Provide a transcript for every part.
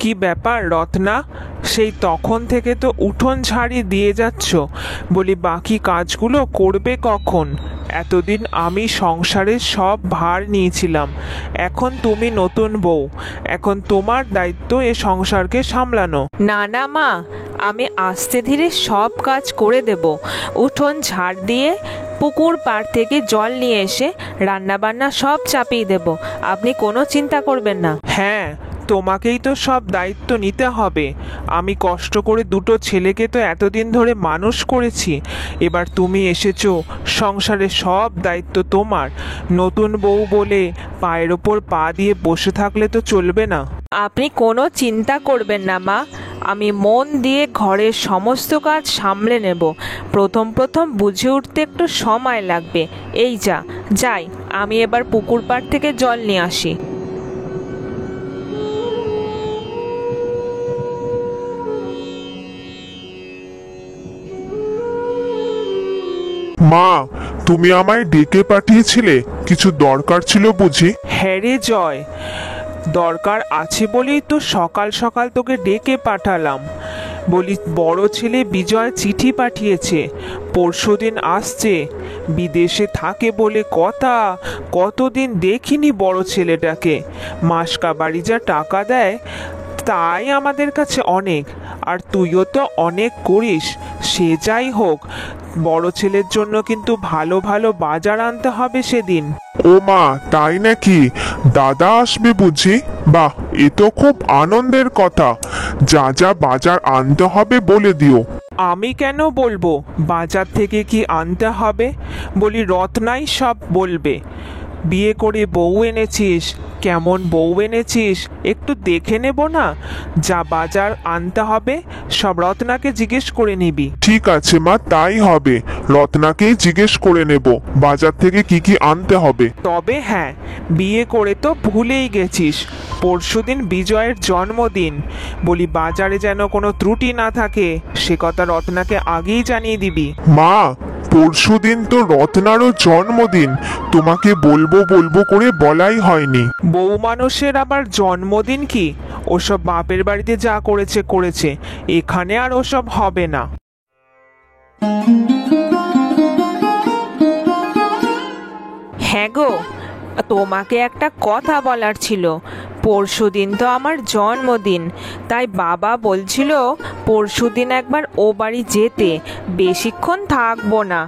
কি ব্যাপার রত্না, সেই তখন থেকে তো উঠোন ঝাড়ি দিয়ে যাচ্ছ, বলি বাকি কাজগুলো করবে কখন? এতদিন আমি সংসারের সব ভার নিয়েছিলাম, এখন তুমি নতুন বউ, এখন তোমার দায়িত্ব এ সংসারকে সামলানো। না না মা, আমি আস্তে ধীরে সব কাজ করে দেব। উঠোন ঝাড় দিয়ে পুকুর পাড় থেকে জল নিয়ে এসে রান্নাবান্না সব চাপিয়ে দেব, আপনি কোনো চিন্তা করবেন না। হ্যাঁ, তোমাকেই তো সব দায়িত্ব নিতে হবে। আমি কষ্ট করে দুটো ছেলেকে তো এতদিন ধরে মানুষ করেছি, এবার তুমি এসেছো, সংসারের সব দায়িত্ব তোমার। নতুন বউ বলে পায়ের ওপর পা দিয়ে বসে থাকলে তো চলবে না। আপনি কোনো চিন্তা করবেন না মা, আমি মন দিয়ে ঘরের সমস্ত কাজ সামলে নেব। প্রথম প্রথম বুঝে উঠতে একটু সময় লাগবে। এই যাই, আমি এবার পুকুর পাড় থেকে জল নিয়ে আসি। মা, তুমি আমায় ডেকে পাঠিয়েছিলে, কিছু দরকার ছিল বুঝি? হ্যাঁ রে জয়, দরকার আছে বলেই তো সকাল সকাল তোকে ডেকে পাঠালাম। বলি বড় ছেলে বিজয় চিঠি পাঠিয়েছে, পরশুদিন আসছে, বিদেশে থাকে বলে কথা। কতদিন দেখিনি বড় ছেলেটাকে, মাসকা বাড়ি যা টাকা দেয় তাই আমাদের কাছে অনেক। আর তুইও তো অনেক করিস, সে যাই হোক, বড় ছেলের জন্য কিন্তু ভালো ভালো বাজার আনতে হবে সেদিন। ও মা, তাই নাকি? দাদা আসবে বুঝি? বাহ, এ তো খুব আনন্দের কথা। যা যা বাজার আনতে হবে বলে দিও। আমি কেন বলবো বাজার থেকে কি আনতে হবে? বলি রত্নাই সব বলবে। বিয়ে করে বউ এনেছিস, কেমন বউ এনেছিস একটু দেখে নেব না? যা বাজার আনতে হবে সব রত্নাকে জিজ্ঞেস করে নিবি। ঠিক আছে মা, তাই হবে। রত্নাকেই জিজ্ঞেস করে নেব বাজার থেকে কি কি আনতে হবে। তবে হ্যাঁ, বিয়ে করে তো ভুলেই গেছিস, পরশুদিন বিজয়ের জন্মদিন। বলি বাজারে যেন কোনো ত্রুটি না থাকে, সে কথা রত্নাকে আগেই জানিয়ে দিবি। মা, পরশুদিন তো রত্নারও জন্মদিন, তোমাকে বলবো বলবো করে বলাই হয়নি। বউ মানুষের আবার জন্মদিন কি? ওসব বাপের বাড়িতে যা করেছে করেছে, এখানে আর ওসব হবে না। হ্যাঁ গো, তোমাকে একটা কথা বলার ছিল। পরশুদিন তো আমার জন্মদিন, তাই বাবা বলছিল পরশুদিন একবার ও বাড়ি যেতে, বেশিক্ষণ থাকবো না,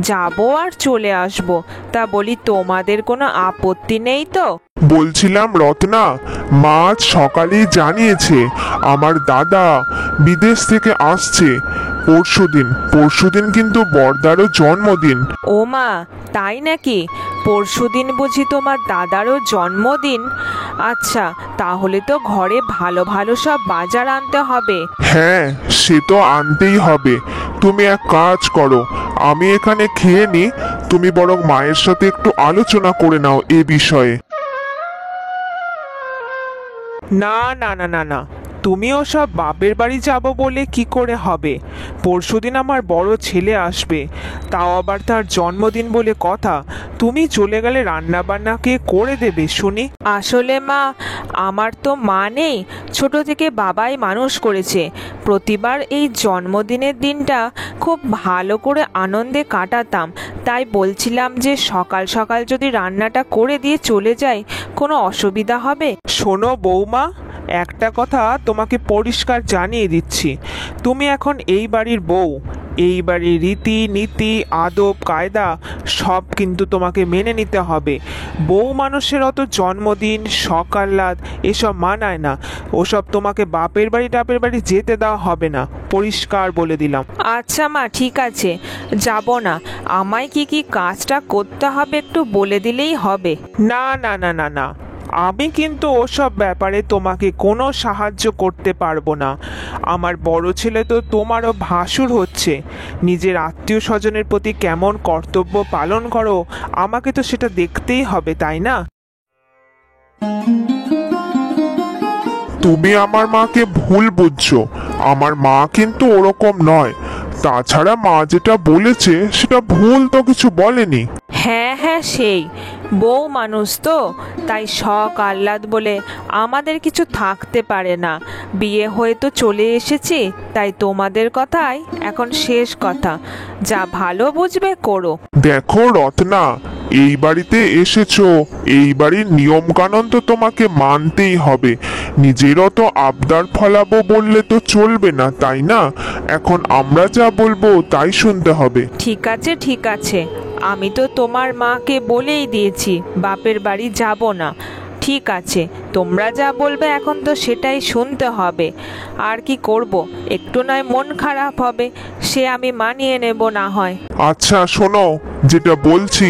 যাবো আর চলে আসবো। তা বলি তোমাদের কোনো আপত্তি নেই তো? বলছিলাম রত্না, মা আজ সকালেই জানিয়েছে আমার দাদা বিদেশ থেকে আসছে পরশুদিন কিন্তু বড়দারও জন্মদিন। ও মা, তাই নাকি? পরশুদিন বুঝি তোমার দাদারও জন্মদিন? আচ্ছা, তাহলে তো ঘরে ভালো ভালো সব বাজার আনতে হবে। হ্যাঁ, সে তো আনতেই হবে। তুমি এক কাজ করো, আমি এখানে খেয়ে নি, তুমি বরং মায়ের সাথে একটু আলোচনা করে নাও এ বিষয়ে। না না না না না, তুমিও সব বাপের বাড়ি যাবো বলে কি করে হবে? পরশুদিন আমার বড় ছেলে আসবে, তাও আবার তার জন্মদিন বলে কথা। তুমি চলে গেলে রান্না বান্না কে করে দেবে শুনি? আসলে মা, আমার তো মা নেই, ছোট থেকে বাবাই মানুষ করেছে। প্রতিবার এই জন্মদিনের দিনটা খুব ভালো করে আনন্দে কাটাতাম, তাই বলছিলাম যে সকাল সকাল যদি রান্নাটা করে দিয়ে চলে যাই, কোনো অসুবিধা হবে? শোনো বৌমা, একটা কথা তোমাকে পরিষ্কার জানিয়ে দিচ্ছি, তুমি এখন এই বাড়ির বউ। এই বাড়ির রীতি নীতি আদব কায়দা সব কিন্তু তোমাকে মেনে নিতে হবে। বউ মানুষের অত জন্মদিন সকাল্লাদ এসব মানায় না, ওসব তোমাকে বাপের বাড়ি টাপের বাড়ি যেতে দেওয়া হবে না, পরিষ্কার বলে দিলাম। আচ্ছা মা, ঠিক আছে, যাব না। আমায় কি কি কাজটা করতে হবে একটু বলে দিলেই হবে। না না না না না, আমি কিন্তু ওসব ব্যাপারে তোমাকে কোনো সাহায্য করতে পারবো না। আমার বড় ছেলে তো তোমারও ভাসুর হচ্ছে, নিজের আত্মীয় স্বজনের প্রতি কেমন কর্তব্য পালন করো আমাকে তো সেটা দেখতেই হবে, তাই না? তুমি আমার মাকে ভুল বুঝছো, আমার মা কিন্তু ওরকম নয়। তাছাড়া মা যেটা বলেছে সেটা ভুল তো কিছু বলেনি। হ্যাঁ হ্যাঁ, সেই বউ মানুষ তো, তাই শখ আহ্লাদ বলে আমাদের কিছু থাকতে পারে না। বিয়ে হয়ে তো চলে এসেছি, তাই তোমাদের কথাই এখন শেষ কথা। যা ভালো বুঝবে করো। দেখো রত্না, এই বাড়িতে এসেছো, এই বাড়ির নিয়ম কানুন তো তোমাকে মানতেই হবে। নিজেরও তো আবদার ফলাবো বললে তো চলবে না, তাই না? এখন আমরা যা বলবো তাই শুনতে হবে। ঠিক আছে ঠিক আছে, আমি তো তোমার মাকে বলেই দিয়েছি বাপের বাড়ি যাব না। ঠিক আছে, তোমরা যা বলবে এখন তো সেটাই শুনতে হবে। আর কি করব, একটু নয় মন খারাপ হবে, সে আমি মানিয়ে নেব না হয়। আচ্ছা শোনো, যেটা বলছি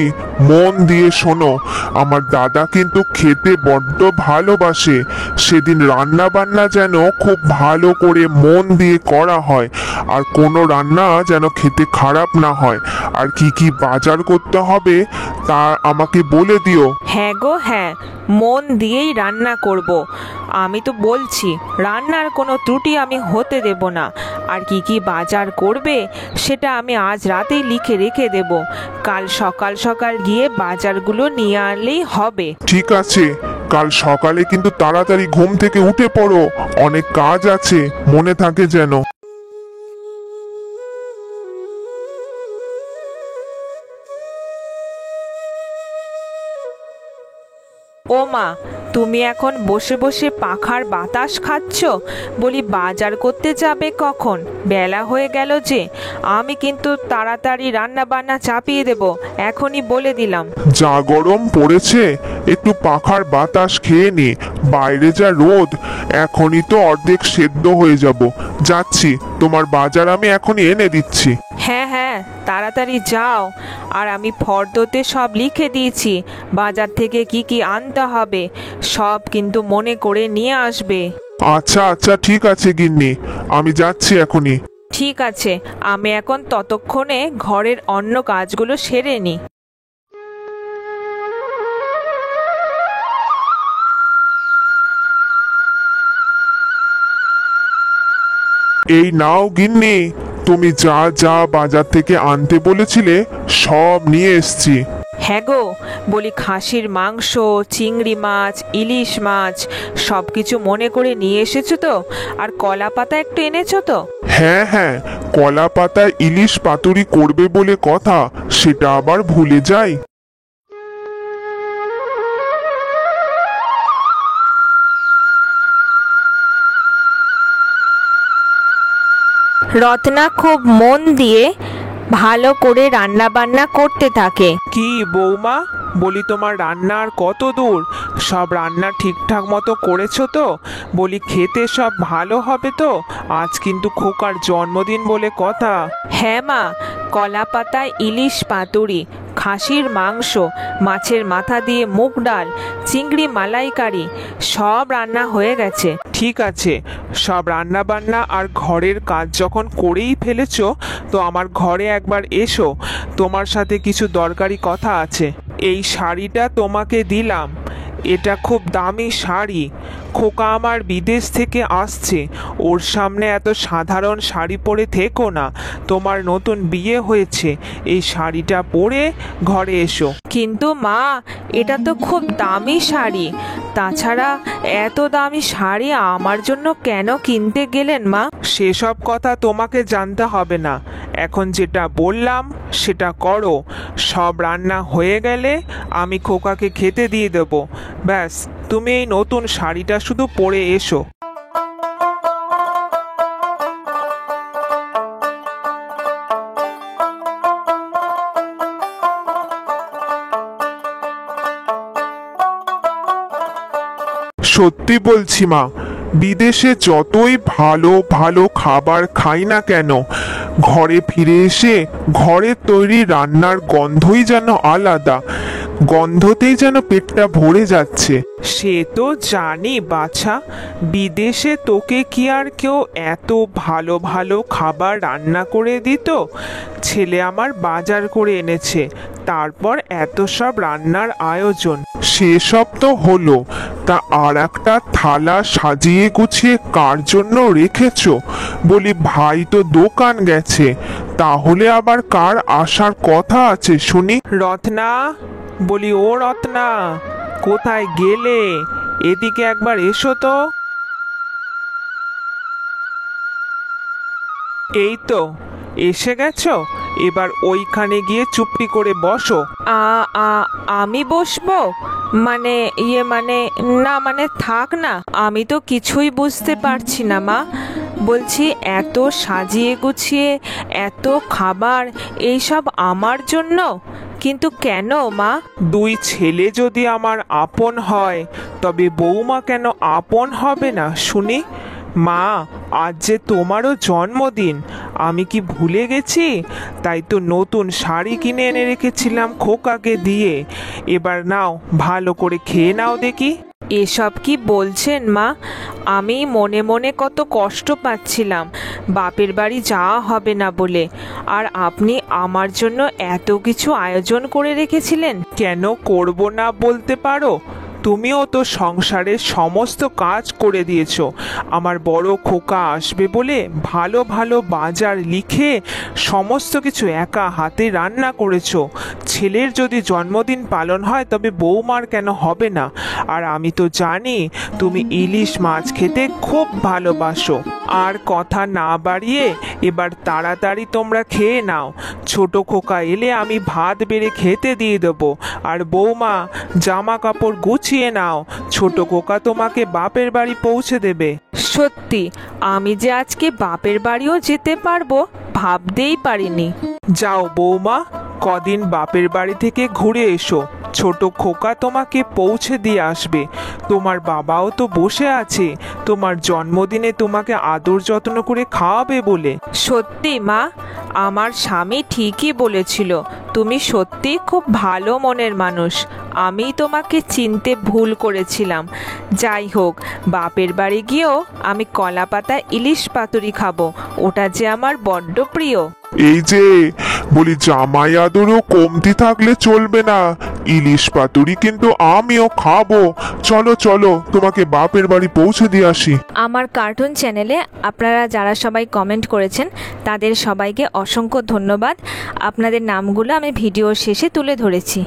মন দিয়ে শোনো। আমার দাদা কিন্তু খেতে বড্ড ভালোবাসে। সেদিন রান্না বান্না যেন খুব ভালো করে মন দিয়ে করা হয়, আর কোনো রান্না যেন খেতে খারাপ না হয়। আর কি কি বাজার করতে হবে তা আমাকে বলে দিও। হ্যাঁ গো হ্যাঁ, মন দিয়েই রান্না করব। আমি তো বলছি রান্নার কোনো ত্রুটি আমি হতে দেব না। আর কি কি বাজার করবে সেটা আমি আজ রাতেই লিখে রেখে দেব। কাল সকাল সকাল গিয়ে বাজারগুলো নিয়ে আনলেই হবে। ঠিক আছে, কাল সকালে কিন্তু তাড়াতাড়ি ঘুম থেকে উঠে পড়ো, অনেক কাজ আছে, মনে থাকে যেন। ও মা, তুমি এখন বসে বসে পাখার বাতাস খাচ্ছ? বলি বাজার করতে যাবে কখন? বেলা হয়ে গেল যে। আমি কিন্তু তাড়াতাড়ি রান্না বান্না চাপিয়ে দেব, এখনই বলে দিলাম। যা গরম পড়েছে, একটু পাখার বাতাস খেয়ে নি। বাইরে যা রোদ, এখনই তো অর্ধেক সেদ্ধ হয়ে যাব। যাচ্ছি, তোমার বাজার আমি এখনই এনে দিচ্ছি। হ্যাঁ হ্যাঁ, তাড়াতাড়ি যাও। আর আমি ফর্দতে সব লিখে দিয়েছি, বাজার থেকে কি কি আনতে হবে সব কিন্তু মনে করে নিয়ে আসবে। আচ্ছা আচ্ছা, ঠিক আছে গিন্নি, আমি যাচ্ছি এখনই। ঠিক আছে, আমি এখন ততক্ষণে ঘরের অন্য কাজগুলো সেরে নিই। এই নাও গিন্নি, তুমি যা যা বাজার থেকে আনতে বলেছিলে সব নিয়ে এসছি। হ্যাঁ গো, বলি খাসির মাংস, চিংড়ি মাছ, ইলিশ মাছ সব কিছু মনে করে নিয়ে এসেছো তো? আর কলা পাতা একটু এনেছো তো? হ্যাঁ হ্যাঁ, কলা পাতায় ইলিশ পাতুরি করবে বলে কথা, সেটা আবার ভুলে যাই। রত্না খুব মন দিয়ে ভালো করে রান্না বান্না করতে থাকে। কি বৌমা, বলি তোমার রান্না আর কত দূর? সব রান্না ঠিকঠাক মতো করেছো তো? বলি খেতে সব ভালো হবে তো? আজ কিন্তু খোকার জন্মদিন বলে কথা। হ্যাঁ মা, কলা পাতায় ইলিশ পাতুরি, খাসির মাংস, মাছের মাথা দিয়ে মুগ ডাল, চিংড়ি মালাইকারি সব রান্না হয়ে গেছে। ঠিক আছে, সব রান্না বান্না আর ঘরের কাজ যখন করেই ফেলেছো, তো আমার ঘরে একবার এসো, তোমার সাথে কিছু দরকারি কথা আছে। এই শাড়িটা তোমাকে দিলাম, এটা খুব দামি শাড়ি। খোকা আমার বিদেশ থেকে আসছে, ওর সামনে এত সাধারণ শাড়ি পরে থেকো না। তোমার নতুন বিয়ে হয়েছে, এই শাড়িটা পরে ঘরে এসো। কিন্তু মা, এটা তো খুব দামি শাড়ি। তাছাড়া এত দামি শাড়ি আমার জন্য কেন কিনতে গেলেন মা? সেসব কথা তোমাকে জানতে হবে না, এখন যেটা বললাম সেটা করো। সব রান্না হয়ে গেলে আমি খোকাকে খেতে দিয়ে দেবো। ব্যাস, তুমি এই নতুন শাড়িটা শুধু পরে এসো। সত্যি বলছি মা, বিদেশে যতই ভালো ভালো খাবার খাই না কেন, ঘরে ফিরে এসে ঘরের তৈরি রান্নার গন্ধই যেন আলাদা। গন্ধতেই যেন পেটটা ভরে যাচ্ছে। সে তো জানি বাছা, বিদেশে তোকে কি আর কেউ এত ভালো ভালো খাবার রান্না করে দিত? ছেলে আমার বাজার করে এনেছে, তারপর এত সব রান্নার আয়োজন। সেসব তো হলো, তা আর একটা থালা সাজিয়ে গুছিয়ে কার জন্য রেখেছো? বলি ভাই তো দোকান গেছে, তাহলে আবার কার আসার কথা আছে শুনি? রত্না, বলি ও রত্না, কোথায় গেলে? এদিকে একবার এসো তো। এই তো এসে গেছো, এবার ওইখানে গিয়ে চুপটি করে বসো। আমি বসবো? মানে মানে না, মানে থাক না, আমি তো কিছুই বুঝতে পারছি না মা। বলছি এত সাজিয়ে গুছিয়ে এত খাবার, এইসব আমার জন্য? কিন্তু কেন মা? দুই ছেলে যদি আমার আপন হয় তবে বৌমা কেন আপন হবে না শুনি? মা, আজ যে তোমারও জন্মদিন, আমি কি ভুলে গেছি? তাই তো নতুন শাড়ি কিনে এনে রেখেছিলাম খোকাকে দিয়ে। এবার নাও, ভালো করে খেয়ে নাও দেখি। এসব কি বলছেন মা? আমি মনে মনে কত কষ্ট পাচ্ছিলাম বাপের বাড়ি যাওয়া হবে না বলে, আর আপনি আমার জন্য এত কিছু আয়োজন করে রেখেছিলেন। কেন করব না বলতে পারো? তুমিও তো সংসারের সমস্ত কাজ করে দিয়েছো। আমার বড় খোকা আসবে বলে ভালো ভালো বাজার লিখে সমস্ত কিছু একা হাতে রান্না করেছো। ছেলের যদি জন্মদিন পালন হয় তবে বৌমার কেন হবে না? আর আমি তো জানি তুমি ইলিশ মাছ খেতে খুব ভালোবাসো। আর কথা না বাড়িয়ে এবার তাড়াতাড়ি তোমরা খেয়ে নাও। ছোট খোকা এলে আমি ভাত বেড়ে খেতে দিয়ে দেবো। আর বৌমা, জামা কাপড় গুছিয়ে নাও, ছোট খোকা তোমাকে বাপের বাড়ি পৌঁছে দেবে। সত্যি আমি যে আজকে বাপের বাড়িও যেতে পারবো ভাবতেই পারিনি। যাও বৌমা, কদিন বাপের বাড়ি থেকে ঘুরে এসো। ছোট খোকা তোমাকে পৌঁছে দিয়ে আসবে। তোমার বাবাও তো বসে আছে তোমার জন্মদিনে তোমাকে আদর যত্ন করে খাওয়াবে বলে। সত্যি মা, আমার স্বামী ঠিকই বলেছিল, তুমি সত্যি খুব ভালো মনের মানুষ। আমি তোমাকে চিনতে ভুল করেছিলাম। যাই হোক, বাপের বাড়ি গিয়েও আমি কলা পাতা ইলিশ পাতুরি খাবো, ওটা যে আমার বড্ড প্রিয়। এই যে বলি, জামাই আদরও কমতি থাকলে চলবে না। ইলিশ পাতুরি কিন্তু আমিও খাবো। চলো চলো, তোমাকে বাপের বাড়ি পৌঁছে দিয়ে আসি। আমার কার্টুন চ্যানেলে আপনারা যারা সবাই কমেন্ট করেছেন তাদের সবাইকে অসংখ্য ধন্যবাদ। আপনাদের নামগুলো আমি ভিডিওর শেষে তুলে ধরেছি।